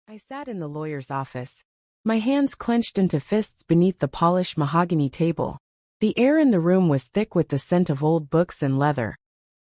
I sat in the lawyer's office, my hands clenched into fists beneath the polished mahogany table. The air in the room was thick with the scent of old books and leather,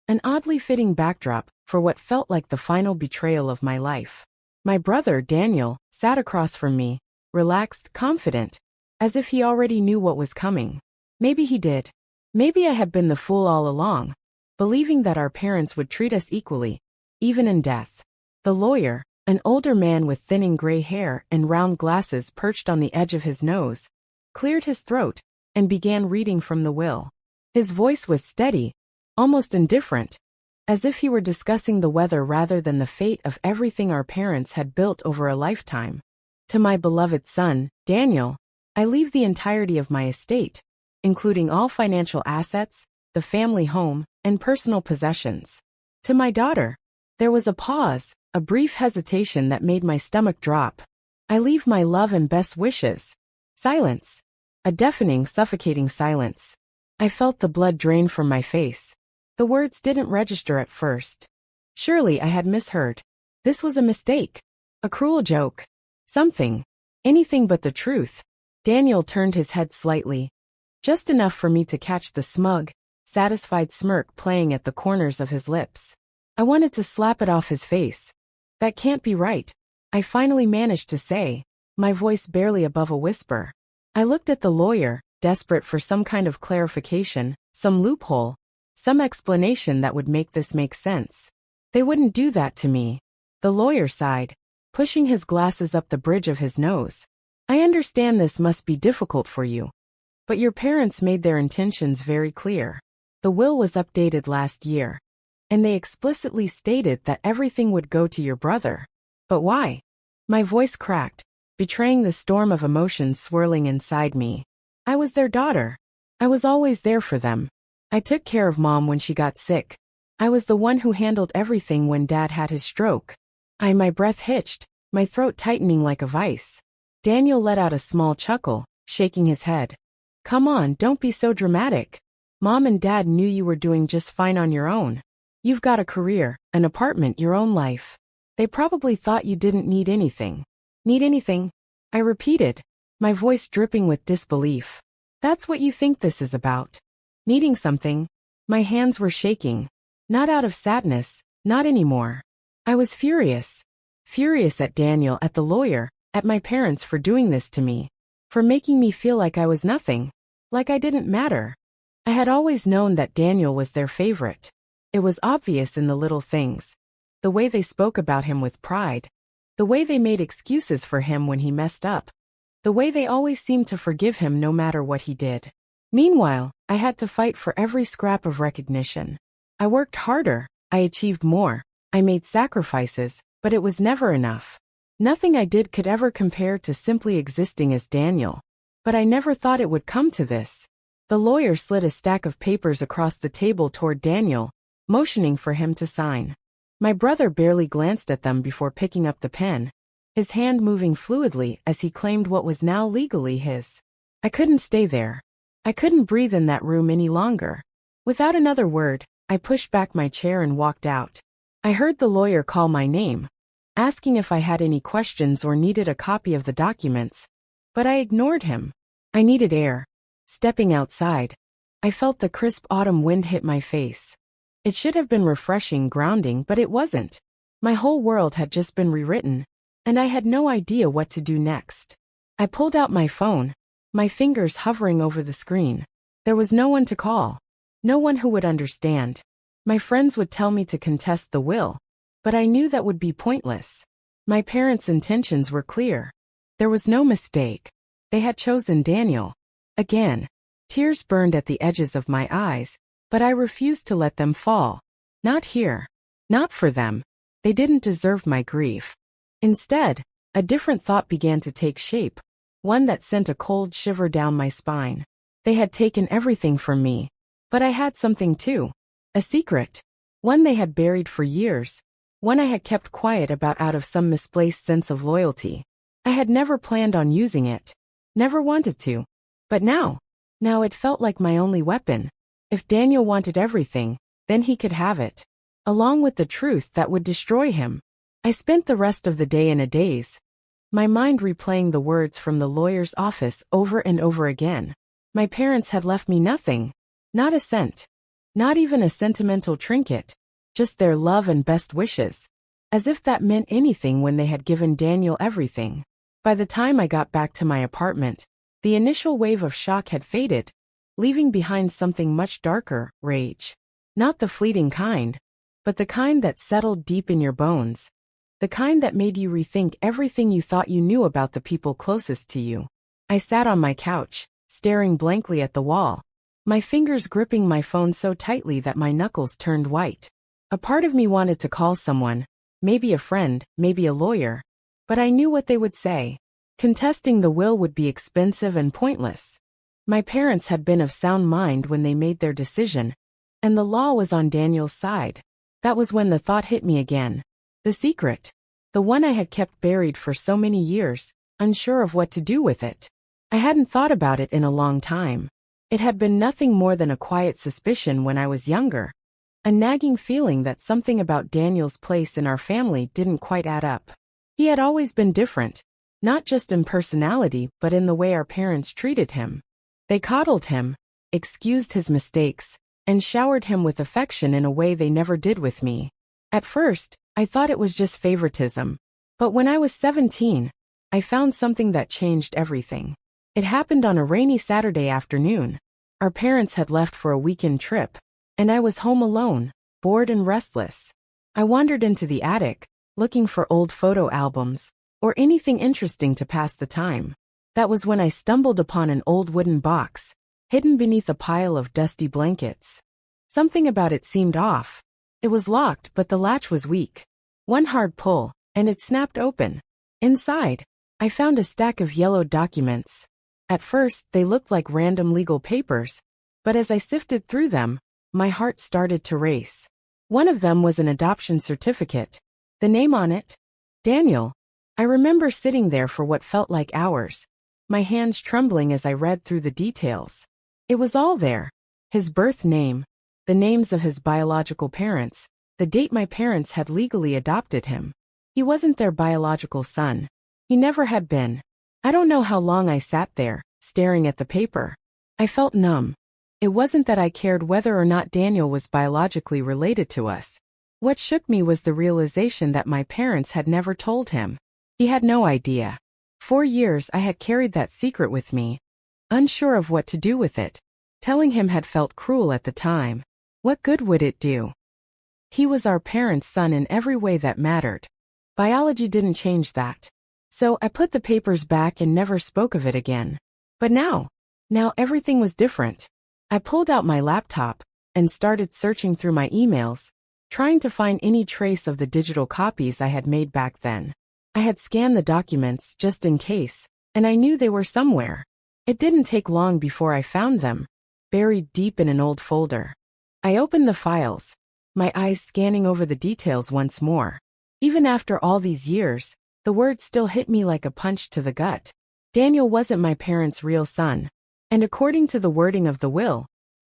an oddly fitting backdrop for what felt like the final betrayal of my life. My brother, Daniel, sat across from me, relaxed, confident, as if he already knew what was coming. Maybe he did. Maybe I had been the fool all along, believing that our parents would treat us equally, even in death. The lawyer, an older man with thinning gray hair and round glasses perched on the edge of his nose, cleared his throat and began reading from the will. His voice was steady, almost indifferent, as if he were discussing the weather rather than the fate of everything our parents had built over a lifetime. To my beloved son, Daniel, I leave the entirety of my estate, including all financial assets, the family home, and personal possessions. To my daughter, there was a pause, a brief hesitation that made my stomach drop. I leave my love and best wishes. Silence. A deafening, suffocating silence. I felt the blood drain from my face. The words didn't register at first. Surely I had misheard. This was a mistake. A cruel joke. Something. Anything but the truth. Daniel turned his head slightly. Just enough for me to catch the smug, satisfied smirk playing at the corners of his lips. I wanted to slap it off his face. That can't be right, I finally managed to say, my voice barely above a whisper. I looked at the lawyer, desperate for some kind of clarification, some loophole, some explanation that would make this make sense. They wouldn't do that to me. The lawyer sighed, pushing his glasses up the bridge of his nose. I understand this must be difficult for you. But your parents made their intentions very clear. The will was updated last year, and they explicitly stated that everything would go to your brother. But why? My voice cracked, betraying the storm of emotions swirling inside me. I was their daughter. I was always there for them. I took care of Mom when she got sick. I was the one who handled everything when Dad had his stroke. My breath hitched, my throat tightening like a vice. Daniel let out a small chuckle, shaking his head. Come on, don't be so dramatic. Mom and Dad knew you were doing just fine on your own. You've got a career, an apartment, your own life. They probably thought you didn't need anything. Need anything? I repeated, my voice dripping with disbelief. That's what you think this is about. Needing something? My hands were shaking. Not out of sadness, not anymore. I was furious. Furious at Daniel, at the lawyer, at my parents for doing this to me. For making me feel like I was nothing. Like I didn't matter. I had always known that Daniel was their favorite. It was obvious in the little things. The way they spoke about him with pride. The way they made excuses for him when he messed up. The way they always seemed to forgive him no matter what he did. Meanwhile, I had to fight for every scrap of recognition. I worked harder, I achieved more, I made sacrifices, but it was never enough. Nothing I did could ever compare to simply existing as Daniel. But I never thought it would come to this. The lawyer slid a stack of papers across the table toward Daniel, motioning for him to sign. My brother barely glanced at them before picking up the pen, his hand moving fluidly as he claimed what was now legally his. I couldn't stay there. I couldn't breathe in that room any longer. Without another word, I pushed back my chair and walked out. I heard the lawyer call my name, asking if I had any questions or needed a copy of the documents, but I ignored him. I needed air. Stepping outside, I felt the crisp autumn wind hit my face. It should have been refreshing, grounding, but it wasn't. My whole world had just been rewritten, and I had no idea what to do next. I pulled out my phone, my fingers hovering over the screen. There was no one to call. No one who would understand. My friends would tell me to contest the will, but I knew that would be pointless. My parents' intentions were clear. There was no mistake. They had chosen Daniel. Again, tears burned at the edges of my eyes, but I refused to let them fall. Not here. Not for them. They didn't deserve my grief. Instead, a different thought began to take shape, one that sent a cold shiver down my spine. They had taken everything from me, but I had something too. A secret. One they had buried for years. One I had kept quiet about out of some misplaced sense of loyalty. I had never planned on using it. Never wanted to. But now it felt like my only weapon. If Daniel wanted everything, then he could have it. Along with the truth that would destroy him. I spent the rest of the day in a daze, my mind replaying the words from the lawyer's office over and over again. My parents had left me nothing. Not a cent. Not even a sentimental trinket. Just their love and best wishes. As if that meant anything when they had given Daniel everything. By the time I got back to my apartment, the initial wave of shock had faded, leaving behind something much darker, rage. Not the fleeting kind, but the kind that settled deep in your bones. The kind that made you rethink everything you thought you knew about the people closest to you. I sat on my couch, staring blankly at the wall, my fingers gripping my phone so tightly that my knuckles turned white. A part of me wanted to call someone, maybe a friend, maybe a lawyer, but I knew what they would say. Contesting the will would be expensive and pointless. My parents had been of sound mind when they made their decision, and the law was on Daniel's side. That was when the thought hit me again. The secret. The one I had kept buried for so many years, unsure of what to do with it. I hadn't thought about it in a long time. It had been nothing more than a quiet suspicion when I was younger. A nagging feeling that something about Daniel's place in our family didn't quite add up. He had always been different, not just in personality but in the way our parents treated him. They coddled him, excused his mistakes, and showered him with affection in a way they never did with me. At first, I thought it was just favoritism. But when I was 17, I found something that changed everything. It happened on a rainy Saturday afternoon. Our parents had left for a weekend trip, and I was home alone, bored and restless. I wandered into the attic, looking for old photo albums, or anything interesting to pass the time. That was when I stumbled upon an old wooden box, hidden beneath a pile of dusty blankets. Something about it seemed off. It was locked, but the latch was weak. One hard pull, and it snapped open. Inside, I found a stack of yellowed documents. At first, they looked like random legal papers, but as I sifted through them, my heart started to race. One of them was an adoption certificate. The name on it? Daniel. I remember sitting there for what felt like hours, my hands trembling as I read through the details. It was all there. His birth name, the names of his biological parents, the date my parents had legally adopted him. He wasn't their biological son. He never had been. I don't know how long I sat there, staring at the paper. I felt numb. It wasn't that I cared whether or not Daniel was biologically related to us. What shook me was the realization that my parents had never told him. He had no idea. 4 years I had carried that secret with me, unsure of what to do with it. Telling him had felt cruel at the time. What good would it do? He was our parents' son in every way that mattered. Biology didn't change that. So I put the papers back and never spoke of it again. But now everything was different. I pulled out my laptop and started searching through my emails, trying to find any trace of the digital copies I had made back then. I had scanned the documents just in case, and I knew they were somewhere. It didn't take long before I found them, buried deep in an old folder. I opened the files, my eyes scanning over the details once more. Even after all these years, the words still hit me like a punch to the gut. Daniel wasn't my parents' real son, and according to the wording of the will,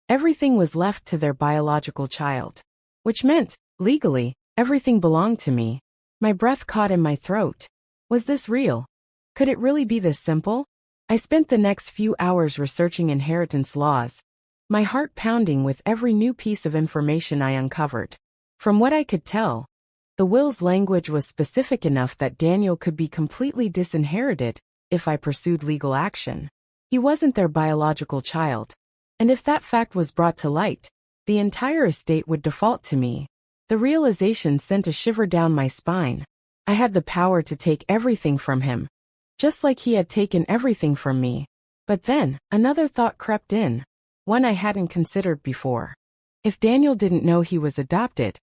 everything was left to their biological child. Which meant, legally, everything belonged to me. My breath caught in my throat. Was this real? Could it really be this simple? I spent the next few hours researching inheritance laws, my heart pounding with every new piece of information I uncovered. From what I could tell, the will's language was specific enough that Daniel could be completely disinherited if I pursued legal action. He wasn't their biological child, and if that fact was brought to light, the entire estate would default to me. The realization sent a shiver down my spine. I had the power to take everything from him, just like he had taken everything from me. But then, another thought crept in, one I hadn't considered before. If Daniel didn't know he was adopted,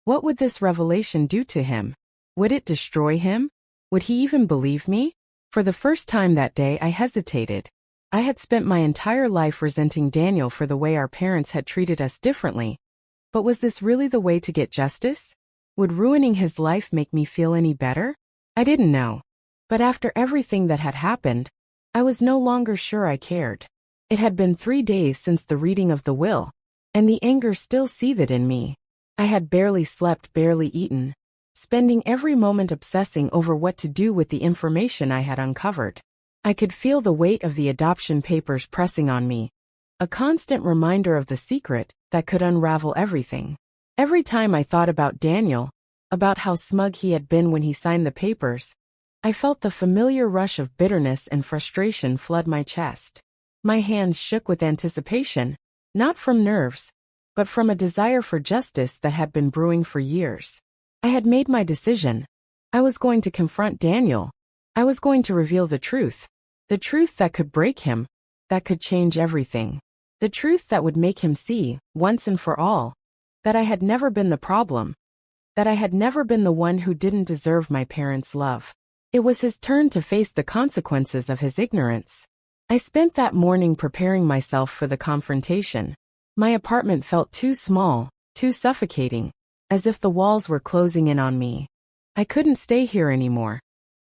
what would this revelation do to him? Would it destroy him? Would he even believe me? For the first time that day I hesitated. I had spent my entire life resenting Daniel for the way our parents had treated us differently. But was this really the way to get justice? Would ruining his life make me feel any better? I didn't know. But after everything that had happened, I was no longer sure I cared. It had been 3 days since the reading of the will, and the anger still seethed in me. I had barely slept, barely eaten. spending every moment obsessing over what to do with the information I had uncovered. I could feel the weight of the adoption papers pressing on me, a constant reminder of the secret that could unravel everything. Every time I thought about Daniel, about how smug he had been when he signed the papers, I felt the familiar rush of bitterness and frustration flood my chest. My hands shook with anticipation, not from nerves, but from a desire for justice that had been brewing for years. I had made my decision. I was going to confront Daniel. I was going to reveal the truth that could break him, that could change everything. The truth that would make him see, once and for all, that I had never been the problem, that I had never been the one who didn't deserve my parents' love. It was his turn to face the consequences of his ignorance. I spent that morning preparing myself for the confrontation. My apartment felt too small, too suffocating, as if the walls were closing in on me. I couldn't stay here anymore.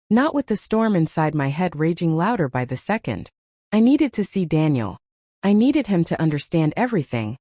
Not with the storm inside my head raging louder by the second. I needed to see Daniel. I needed him to understand everything.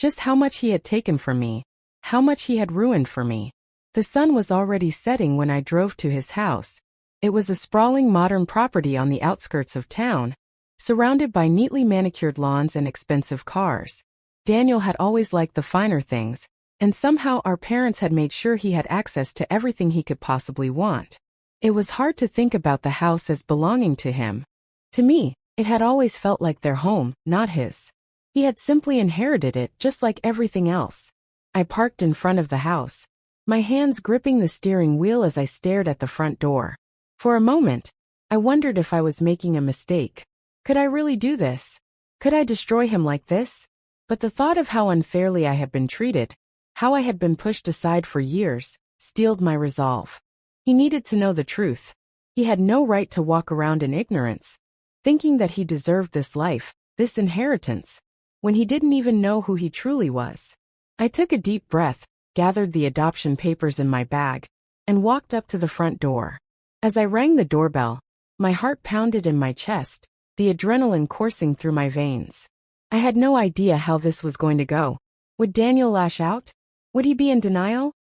Just how much he had taken from me. How much he had ruined for me. The sun was already setting when I drove to his house. It was a sprawling modern property on the outskirts of town, surrounded by neatly manicured lawns and expensive cars. Daniel had always liked the finer things, and somehow our parents had made sure he had access to everything he could possibly want. It was hard to think about the house as belonging to him. To me, it had always felt like their home, not his. He had simply inherited it just like everything else. I parked in front of the house, my hands gripping the steering wheel as I stared at the front door. For a moment, I wondered if I was making a mistake. Could I really do this? Could I destroy him like this? But the thought of how unfairly I had been treated, how I had been pushed aside for years, steeled my resolve. He needed to know the truth. He had no right to walk around in ignorance, thinking that he deserved this life, this inheritance, when he didn't even know who he truly was. I took a deep breath, gathered the adoption papers in my bag, and walked up to the front door. As I rang the doorbell, my heart pounded in my chest, the adrenaline coursing through my veins. I had no idea how this was going to go. Would Daniel lash out? Would he be in denial?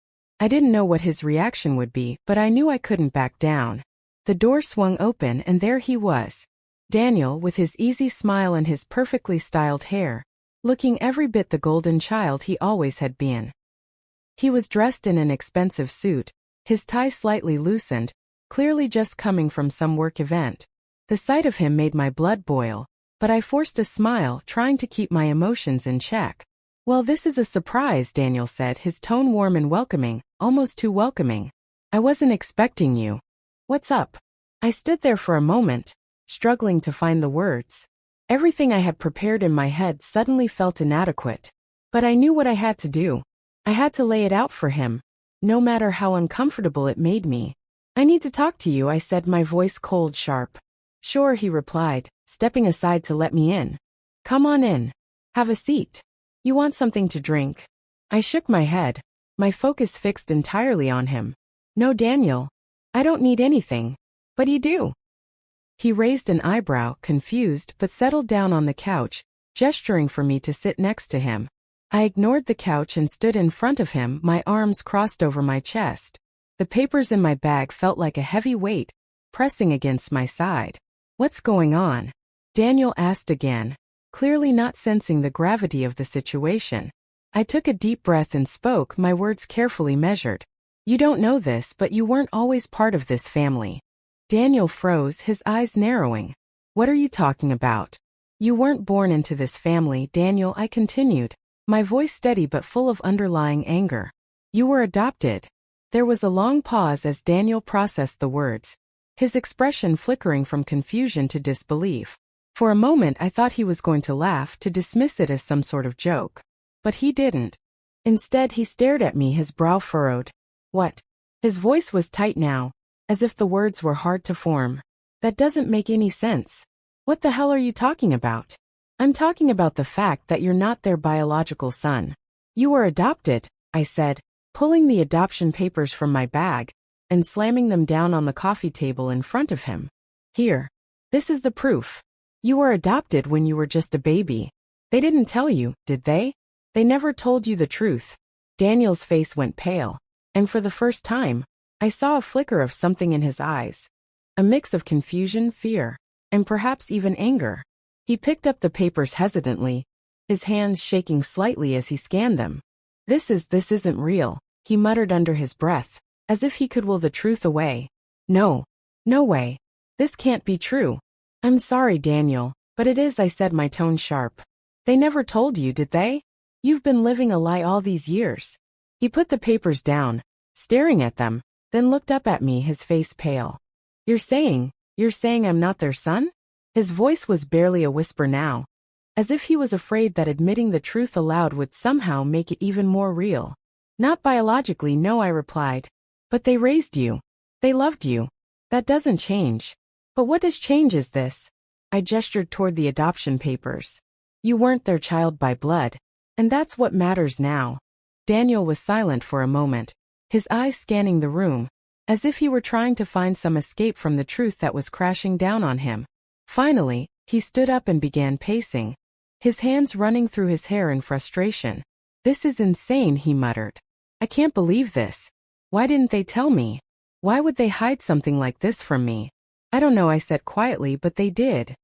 I didn't know what his reaction would be, but I knew I couldn't back down. The door swung open and there he was. Daniel, with his easy smile and his perfectly styled hair, looking every bit the golden child he always had been. He was dressed in an expensive suit, his tie slightly loosened, clearly just coming from some work event. The sight of him made my blood boil, but I forced a smile, trying to keep my emotions in check. "Well, this is a surprise," Daniel said, his tone warm and welcoming, almost too welcoming. "I wasn't expecting you. What's up?" I stood there for a moment, struggling to find the words. Everything I had prepared in my head suddenly felt inadequate. But I knew what I had to do. I had to lay it out for him, no matter how uncomfortable it made me. "I need to talk to you," I said, my voice cold sharp. "Sure," he replied, stepping aside to let me in. "Come on in. Have a seat. You want something to drink?" I shook my head, my focus fixed entirely on him. "No, Daniel. I don't need anything. But you do." He raised an eyebrow, confused, but settled down on the couch, gesturing for me to sit next to him. I ignored the couch and stood in front of him, my arms crossed over my chest. The papers in my bag felt like a heavy weight, pressing against my side. "What's going on?" Daniel asked again, clearly not sensing the gravity of the situation. I took a deep breath and spoke, my words carefully measured. "You don't know this, but you weren't always part of this family." Daniel froze, his eyes narrowing. "What are you talking about?" "You weren't born into this family, Daniel," I continued, my voice steady but full of underlying anger. "You were adopted." There was a long pause as Daniel processed the words, his expression flickering from confusion to disbelief. For a moment I thought he was going to laugh, to dismiss it as some sort of joke. But he didn't. Instead, he stared at me, his brow furrowed. "What?" His voice was tight now, as if the words were hard to form. "That doesn't make any sense. What the hell are you talking about?" "I'm talking about the fact that you're not their biological son. You were adopted," I said, pulling the adoption papers from my bag and slamming them down on the coffee table in front of him. "Here. This is the proof. You were adopted when you were just a baby. They didn't tell you, did they? They never told you the truth." Daniel's face went pale, and for the first time, I saw a flicker of something in his eyes. A mix of confusion, fear, and perhaps even anger. He picked up the papers hesitantly, his hands shaking slightly as he scanned them. This isn't real," he muttered under his breath, as if he could will the truth away. No way. This can't be true." "I'm sorry, Daniel, but it is," I said, my tone sharp. "They never told you, did they? You've been living a lie all these years." He put the papers down, staring at them, then looked up at me, his face pale. You're saying I'm not their son?" His voice was barely a whisper now, as if he was afraid that admitting the truth aloud would somehow make it even more real. "Not biologically, no," I replied. "But they raised you. They loved you. That doesn't change." "But what does change is this." I gestured toward the adoption papers. "You weren't their child by blood, and that's what matters now." Daniel was silent for a moment, his eyes scanning the room, as if he were trying to find some escape from the truth that was crashing down on him. Finally, he stood up and began pacing, his hands running through his hair in frustration. "This is insane," he muttered. "I can't believe this. Why didn't they tell me? Why would they hide something like this from me?" "I don't know," I said quietly, "but they did.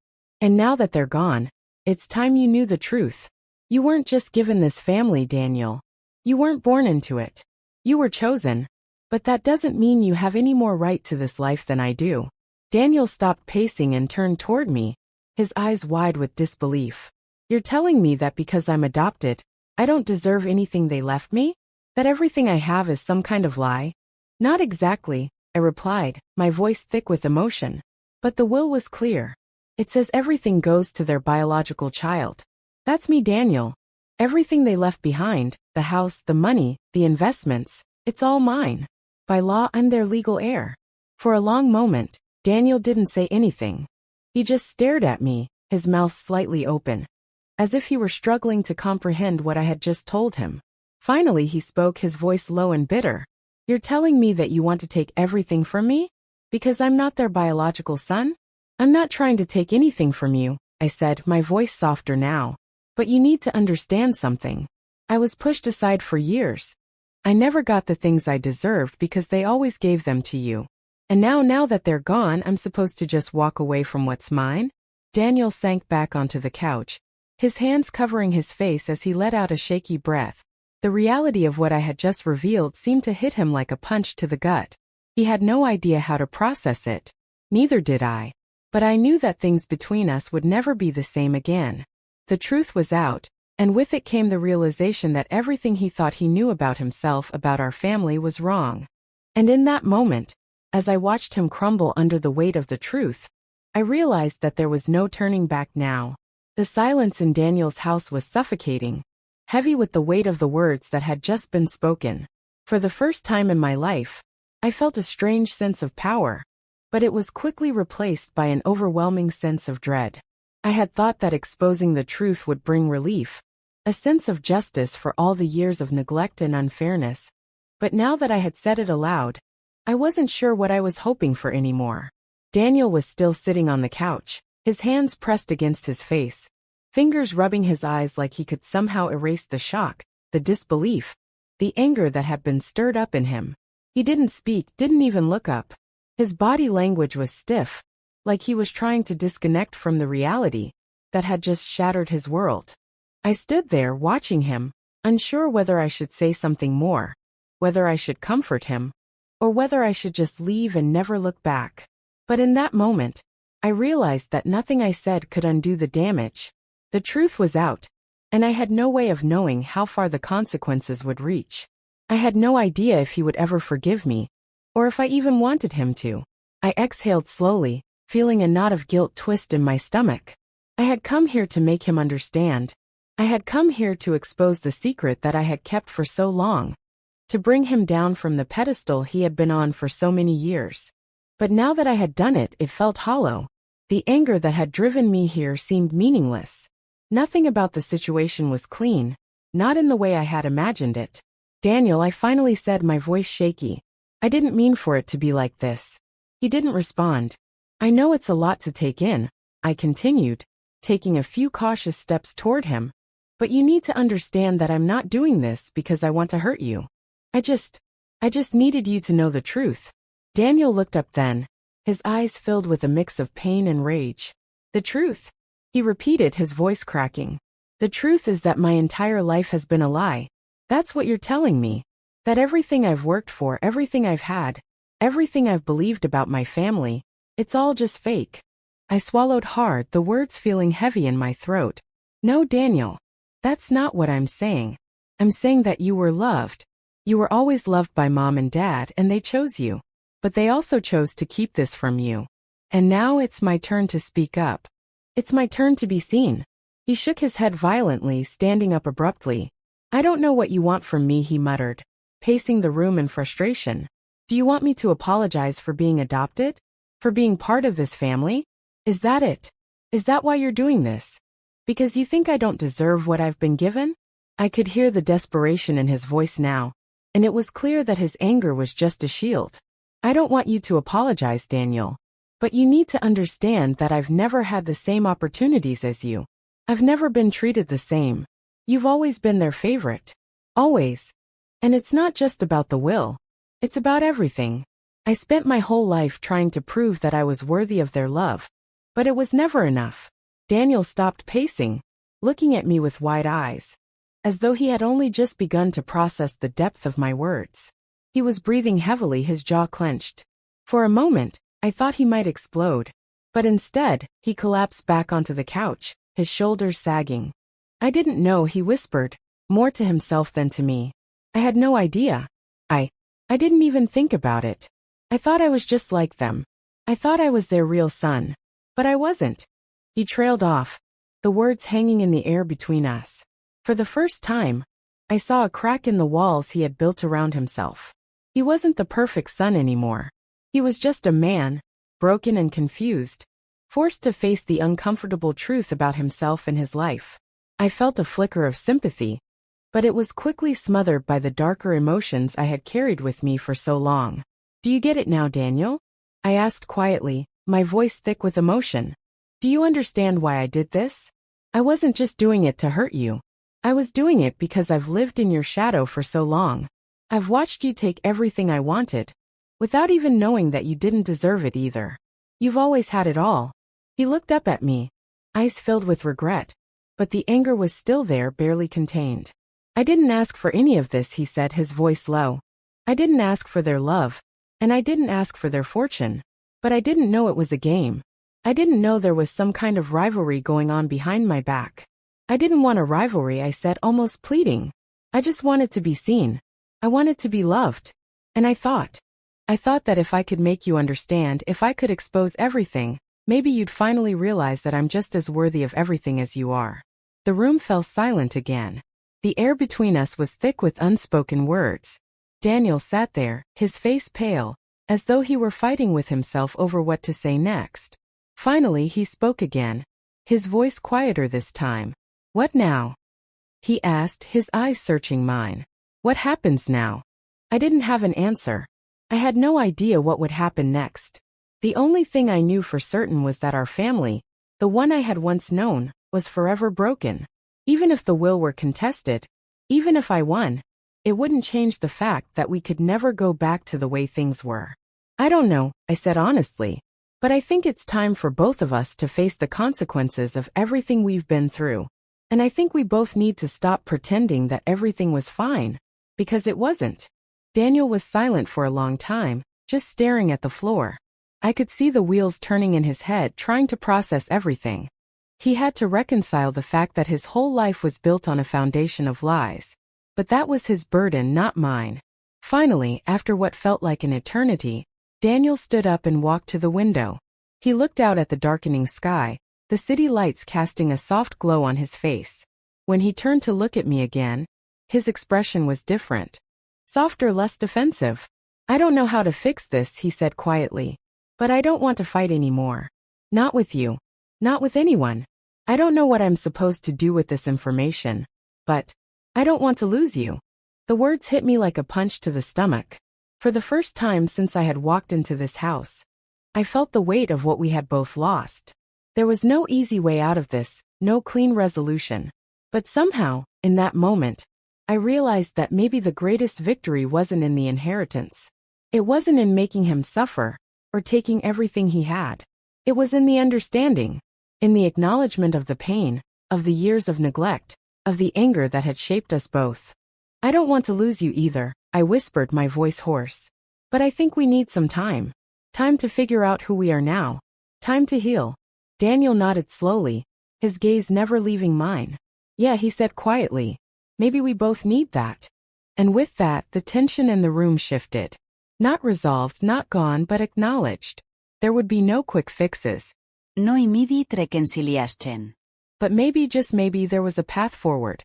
And now that they're gone, it's time you knew the truth. You weren't just given this family, Daniel. You weren't born into it. You were chosen. But that doesn't mean you have any more right to this life than I do." Daniel stopped pacing and turned toward me, his eyes wide with disbelief. "You're telling me that because I'm adopted, I don't deserve anything they left me? That everything I have is some kind of lie?" "Not exactly," I replied, my voice thick with emotion. "But the will was clear. It says everything goes to their biological child. That's me, Daniel. Everything they left behind, the house, the money, the investments, it's all mine. By law, I'm their legal heir." For a long moment, Daniel didn't say anything. He just stared at me, his mouth slightly open, as if he were struggling to comprehend what I had just told him. Finally he spoke, his voice low and bitter. "You're telling me that you want to take everything from me? Because I'm not their biological son?" "I'm not trying to take anything from you," I said, my voice softer now. "But you need to understand something. I was pushed aside for years. I never got the things I deserved because they always gave them to you. And now that they're gone, I'm supposed to just walk away from what's mine?" Daniel sank back onto the couch, his hands covering his face as he let out a shaky breath. The reality of what I had just revealed seemed to hit him like a punch to the gut. He had no idea how to process it. Neither did I. But I knew that things between us would never be the same again. The truth was out, and with it came the realization that everything he thought he knew about himself, about our family, was wrong. And in that moment, as I watched him crumble under the weight of the truth, I realized that there was no turning back now. The silence in Daniel's house was suffocating, heavy with the weight of the words that had just been spoken. For the first time in my life, I felt a strange sense of power, but it was quickly replaced by an overwhelming sense of dread. I had thought that exposing the truth would bring relief, a sense of justice for all the years of neglect and unfairness. But now that I had said it aloud, I wasn't sure what I was hoping for anymore. Daniel was still sitting on the couch, his hands pressed against his face, fingers rubbing his eyes like he could somehow erase the shock, the disbelief, the anger that had been stirred up in him. He didn't speak, didn't even look up. His body language was stiff, like he was trying to disconnect from the reality that had just shattered his world. I stood there watching him, unsure whether I should say something more, whether I should comfort him, or whether I should just leave and never look back. But in that moment, I realized that nothing I said could undo the damage. The truth was out, and I had no way of knowing how far the consequences would reach. I had no idea if he would ever forgive me, or if I even wanted him to. I exhaled slowly, feeling a knot of guilt twist in my stomach. I had come here to make him understand. I had come here to expose the secret that I had kept for so long, to bring him down from the pedestal he had been on for so many years. But now that I had done it, it felt hollow. The anger that had driven me here seemed meaningless. Nothing about the situation was clean, not in the way I had imagined it. "Daniel," I finally said, my voice shaky. "I didn't mean for it to be like this." He didn't respond. "I know it's a lot to take in," I continued, taking a few cautious steps toward him. "But you need to understand that I'm not doing this because I want to hurt you. I I just needed you to know the truth. Daniel looked up then, his eyes filled with a mix of pain and rage. The truth? He repeated, his voice cracking. The truth is that my entire life has been a lie. That's what you're telling me. That everything I've worked for, everything I've had, everything I've believed about my family, it's all just fake. I swallowed hard, the words feeling heavy in my throat. No, Daniel. That's not what I'm saying. I'm saying that you were loved. You were always loved by Mom and Dad, and they chose you. But they also chose to keep this from you. And now it's my turn to speak up. It's my turn to be seen. He shook his head violently, standing up abruptly. I don't know what you want from me, he muttered, pacing the room in frustration. Do you want me to apologize for being adopted? For being part of this family? Is that it? Is that why you're doing this? Because you think I don't deserve what I've been given? I could hear the desperation in his voice now, and it was clear that his anger was just a shield. I don't want you to apologize, Daniel. But you need to understand that I've never had the same opportunities as you. I've never been treated the same. You've always been their favorite. Always. And it's not just about the will. It's about everything. I spent my whole life trying to prove that I was worthy of their love. But it was never enough. Daniel stopped pacing, looking at me with wide eyes, as though he had only just begun to process the depth of my words. He was breathing heavily, his jaw clenched. For a moment, I thought he might explode. But instead, he collapsed back onto the couch, his shoulders sagging. I didn't know, he whispered, more to himself than to me. I had no idea. I didn't even think about it. I thought I was just like them. I thought I was their real son. But I wasn't. He trailed off, the words hanging in the air between us. For the first time, I saw a crack in the walls he had built around himself. He wasn't the perfect son anymore. He was just a man, broken and confused, forced to face the uncomfortable truth about himself and his life. I felt a flicker of sympathy, but it was quickly smothered by the darker emotions I had carried with me for so long. Do you get it now, Daniel? I asked quietly, my voice thick with emotion. Do you understand why I did this? I wasn't just doing it to hurt you. I was doing it because I've lived in your shadow for so long. I've watched you take everything I wanted, without even knowing that you didn't deserve it either. You've always had it all. He looked up at me, eyes filled with regret, but the anger was still there, barely contained. I didn't ask for any of this, he said, his voice low. I didn't ask for their love, and I didn't ask for their fortune. But I didn't know it was a game. I didn't know there was some kind of rivalry going on behind my back. I didn't want a rivalry, I said, almost pleading. I just wanted to be seen. I wanted to be loved. And I thought that if I could make you understand, if I could expose everything, maybe you'd finally realize that I'm just as worthy of everything as you are. The room fell silent again. The air between us was thick with unspoken words. Daniel sat there, his face pale, as though he were fighting with himself over what to say next. Finally he spoke again, his voice quieter this time. What now? He asked, his eyes searching mine. What happens now? I didn't have an answer. I had no idea what would happen next. The only thing I knew for certain was that our family, the one I had once known, was forever broken. Even if the will were contested, even if I won, it wouldn't change the fact that we could never go back to the way things were. I don't know, I said honestly, but I think it's time for both of us to face the consequences of everything we've been through. And I think we both need to stop pretending that everything was fine, because it wasn't. Daniel was silent for a long time, just staring at the floor. I could see the wheels turning in his head, trying to process everything. He had to reconcile the fact that his whole life was built on a foundation of lies. But that was his burden, not mine. Finally, after what felt like an eternity, Daniel stood up and walked to the window. He looked out at the darkening sky, the city lights casting a soft glow on his face. When he turned to look at me again, his expression was different. Softer, less defensive. I don't know how to fix this, he said quietly. But I don't want to fight anymore. Not with you. Not with anyone. I don't know what I'm supposed to do with this information. But I don't want to lose you. The words hit me like a punch to the stomach. For the first time since I had walked into this house, I felt the weight of what we had both lost. There was no easy way out of this, no clean resolution. But somehow, in that moment, I realized that maybe the greatest victory wasn't in the inheritance. It wasn't in making him suffer, or taking everything he had. It was in the understanding, in the acknowledgement of the pain, of the years of neglect, of the anger that had shaped us both. I don't want to lose you either, I whispered, my voice hoarse. But I think we need some time. Time to figure out who we are now. Time to heal. Daniel nodded slowly, his gaze never leaving mine. Yeah, he said quietly. Maybe we both need that. And with that, the tension in the room shifted. Not resolved, not gone, but acknowledged. There would be no quick fixes. No hi midi reconciliaschen. But maybe, just maybe, there was a path forward.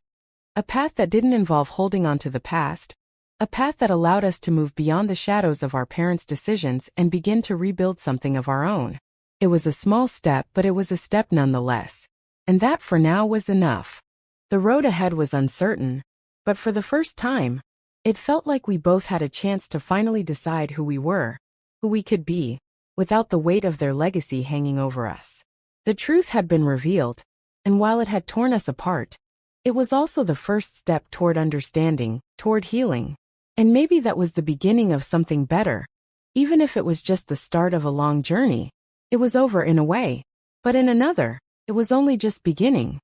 A path that didn't involve holding on to the past. A path that allowed us to move beyond the shadows of our parents' decisions and begin to rebuild something of our own. It was a small step, but it was a step nonetheless. And that for now was enough. The road ahead was uncertain, but for the first time, it felt like we both had a chance to finally decide who we were, who we could be, without the weight of their legacy hanging over us. The truth had been revealed, and while it had torn us apart, it was also the first step toward understanding, toward healing. And maybe that was the beginning of something better. Even if it was just the start of a long journey, it was over in a way. But in another, it was only just beginning.